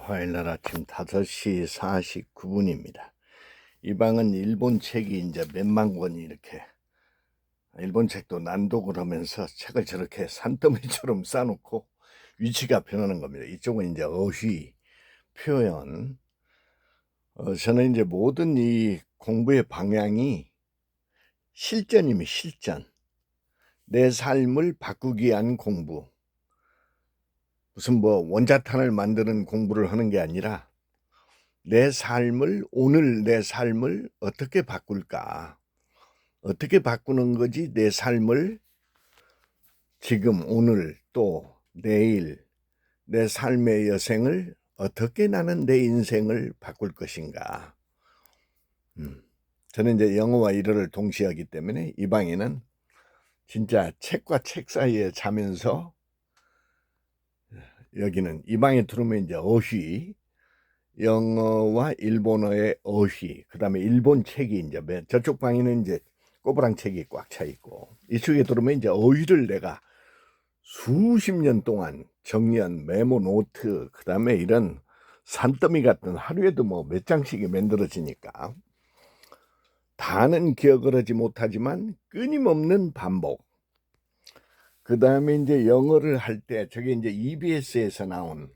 화요일날 아침 5시 49분입니다. 이 방은 일본 책이 이제 몇만 권이 이렇게, 일본 책도 난독을 하면서 책을 저렇게 산더미처럼 쌓아놓고 위치가 변하는 겁니다. 이쪽은 이제 어휘, 표현. 저는 이제 모든 이 공부의 방향이 실전이면 실전. 내 삶을 바꾸기 위한 공부. 무슨 뭐 원자탄을 만드는 공부를 하는 게 아니라 오늘 내 삶을 어떻게 바꿀까? 어떻게 바꾸는 거지? 내 삶을 지금, 오늘, 또 내일, 내 삶의 여생을 어떻게 나는 내 인생을 바꿀 것인가? 저는 이제 영어와 일어를 동시에 하기 때문에 이 방에는 진짜 책과 책 사이에 자면서, 여기는 이 방에 들어오면 이제 어휘, 영어와 일본어의 어휘, 그 다음에 일본 책이 이제 저쪽 방에는 이제 꼬부랑 책이 꽉 차 있고, 이쪽에 들어오면 이제 어휘를 내가 수십 년 동안 정리한 메모 노트, 그 다음에 이런 산더미 같은 하루에도 뭐 몇 장씩이 만들어지니까 다는 기억을 하지 못하지만 끊임없는 반복. 그 다음에 이제 영어를 할 때 저게 이제 EBS에서 나온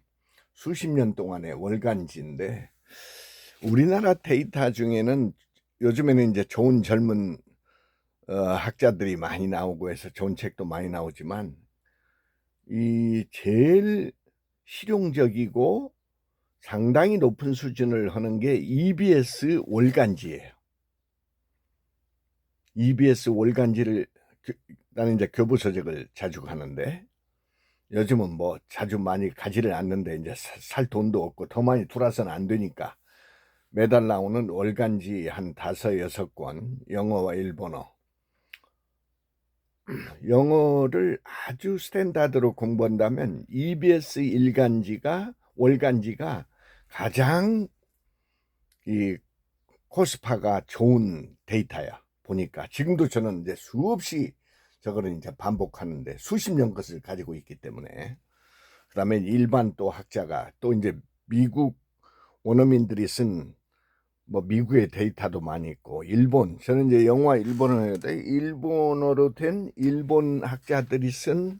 수십 년 동안의 월간지인데, 우리나라 데이터 중에는 요즘에는 이제 좋은 젊은 학자들이 많이 나오고 해서 좋은 책도 많이 나오지만, 이 제일 실용적이고 상당히 높은 수준을 하는 게 EBS 월간지예요. EBS 월간지를 나는 이제 교부서적을 자주 가는데, 요즘은 뭐 자주 많이 가지를 않는데 이제 살 돈도 없고 더 많이 들어서는 안 되니까 매달 나오는 월간지 한 5-6권, 영어와 일본어. 영어를 아주 스탠다드로 공부한다면 EBS 월간지가 가장 이 코스파가 좋은 데이터야. 보니까 지금도 저는 이제 수없이 저거를 이제 반복하는데, 수십 년 것을 가지고 있기 때문에. 그다음에 일반 또 학자가 또 이제 미국 원어민들이 쓴 뭐 미국의 데이터도 많이 있고, 저는 이제 영어와 일본어로 된 일본 학자들이 쓴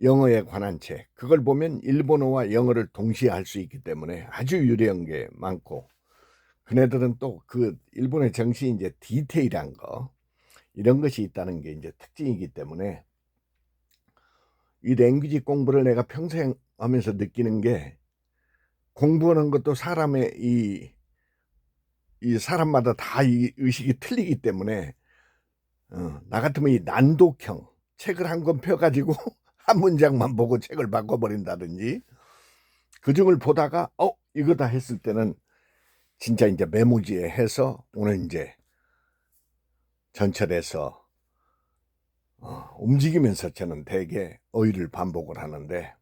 영어에 관한 책, 그걸 보면 일본어와 영어를 동시에 할 수 있기 때문에 아주 유리한 게 많고, 그네들은 또 그 일본의 정신이 이제 디테일한 거, 이런 것이 있다는 게 이제 특징이기 때문에, 이 랭귀지 공부를 내가 평생 하면서 느끼는 게, 공부하는 것도 사람의 이 사람마다 다 이 의식이 틀리기 때문에, 나 같으면 이 난독형 책을 한 권 펴가지고 한 문장만 보고 책을 바꿔버린다든지, 그중을 보다가 이거다 했을 때는 진짜 이제 메모지에 해서 오늘 이제 전철에서 움직이면서 저는 대개 어휘를 반복을 하는데,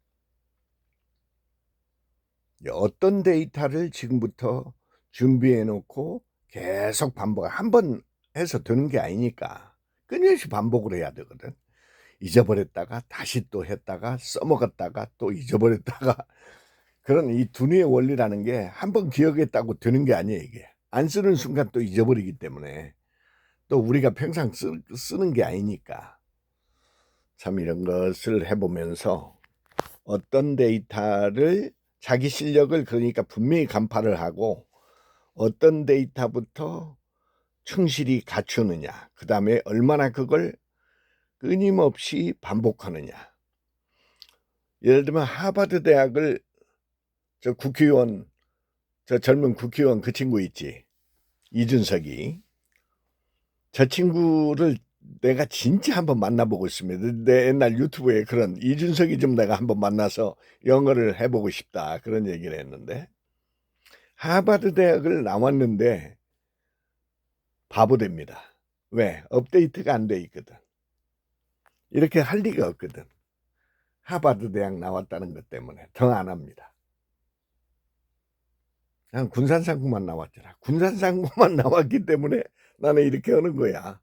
어떤 데이터를 지금부터 준비해 놓고 계속 반복, 한 번 해서 되는 게 아니니까 끊임없이 반복을 해야 되거든. 잊어버렸다가 다시 또 했다가 써먹었다가 또 잊어버렸다가 그런 이 두뇌의 원리라는 게 한 번 기억했다고 되는 게 아니에요. 이게 안 쓰는 순간 또 잊어버리기 때문에, 또 우리가 평생 쓰는 게 아니니까. 참 이런 것을 해보면서 어떤 데이터를, 자기 실력을 그러니까 분명히 간파를 하고 어떤 데이터부터 충실히 갖추느냐, 그 다음에 얼마나 그걸 끊임없이 반복하느냐. 예를 들면 하버드 대학을, 저 젊은 국회의원 그 친구 있지, 이준석이. 저 친구를 내가 진짜 한번 만나보고 있습니다. 내 옛날 유튜브에 그런 이준석이 좀 내가 한번 만나서 영어를 해보고 싶다, 그런 얘기를 했는데, 하버드 대학을 나왔는데 바보 됩니다. 왜? 업데이트가 안 돼 있거든. 이렇게 할 리가 없거든. 하버드 대학 나왔다는 것 때문에 더 안 합니다. 그냥 군산상고만 나왔잖아. 군산상고만 나왔기 때문에 나는 이렇게 하는 거야.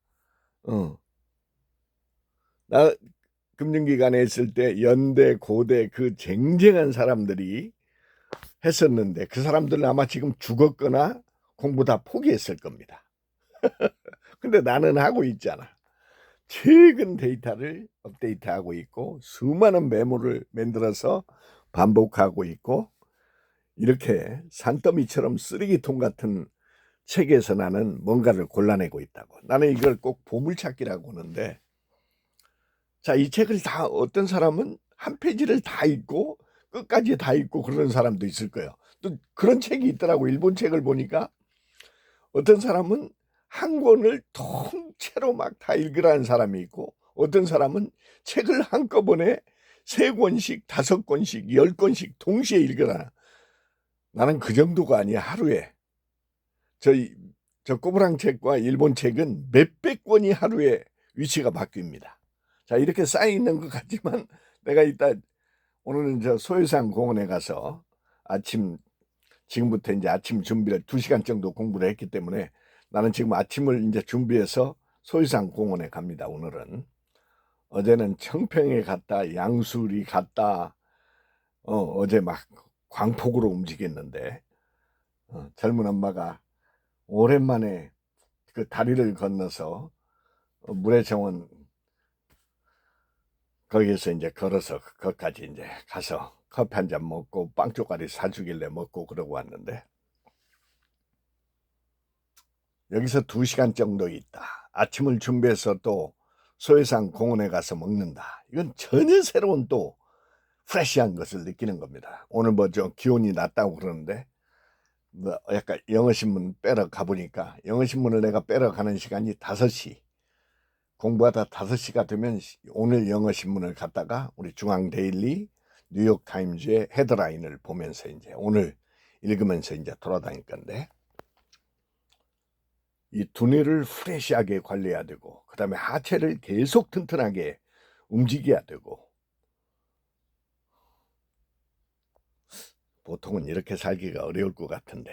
나 금융기관에 있을 때 연대, 고대 그 쟁쟁한 사람들이 했었는데 그 사람들은 아마 지금 죽었거나 공부 다 포기했을 겁니다. 근데 나는 하고 있잖아. 최근 데이터를 업데이트하고 있고 수많은 메모를 만들어서 반복하고 있고 이렇게 산더미처럼 쓰레기통 같은 책에서 나는 뭔가를 골라내고 있다고. 나는 이걸 꼭 보물찾기라고 하는데 자, 이 책을 다 어떤 사람은 한 페이지를 다 읽고 끝까지 다 읽고 그러는 사람도 있을 거예요. 또 그런 책이 있더라고. 일본 책을 보니까 어떤 사람은 한 권을 통째로 막 다 읽으라는 사람이 있고 어떤 사람은 책을 한꺼번에 3권씩 5권씩 10권씩 동시에 읽으라. 나는 그 정도가 아니야. 하루에 저 꼬부랑 책과 일본 책은 몇백 권이 하루에 위치가 바뀝니다. 자, 이렇게 쌓여 있는 것 같지만 내가 이따 오늘은 저 소해산 공원에 가서 지금부터 이제 아침 준비를 2시간 정도 공부를 했기 때문에 나는 지금 아침을 이제 준비해서 소해산 공원에 갑니다. 오늘은. 어제는 청평에 갔다 양수리 갔다 어제 막 광폭으로 움직였는데 젊은 엄마가 오랜만에 그 다리를 건너서 물의 정원 거기에서 이제 걸어서 거기까지 이제 가서 커피 한 잔 먹고 빵 쪼가리 사주길래 먹고 그러고 왔는데 여기서 2시간 정도 있다. 아침을 준비해서 또 소해산 공원에 가서 먹는다. 이건 전혀 새로운 또 프레시한 것을 느끼는 겁니다. 오늘 뭐 좀 기온이 낮다고 그러는데 뭐 약간 영어신문 빼러 가보니까 영어신문을 내가 빼러 가는 시간이 5시. 공부하다 5시가 되면 오늘 영어신문을 갖다가 우리 중앙데일리, 뉴욕타임즈의 헤드라인을 보면서 이제 오늘 읽으면서 이제 돌아다닐 건데 이 두뇌를 프레시하게 관리해야 되고 그 다음에 하체를 계속 튼튼하게 움직여야 되고 보통은 이렇게 살기가 어려울 것 같은데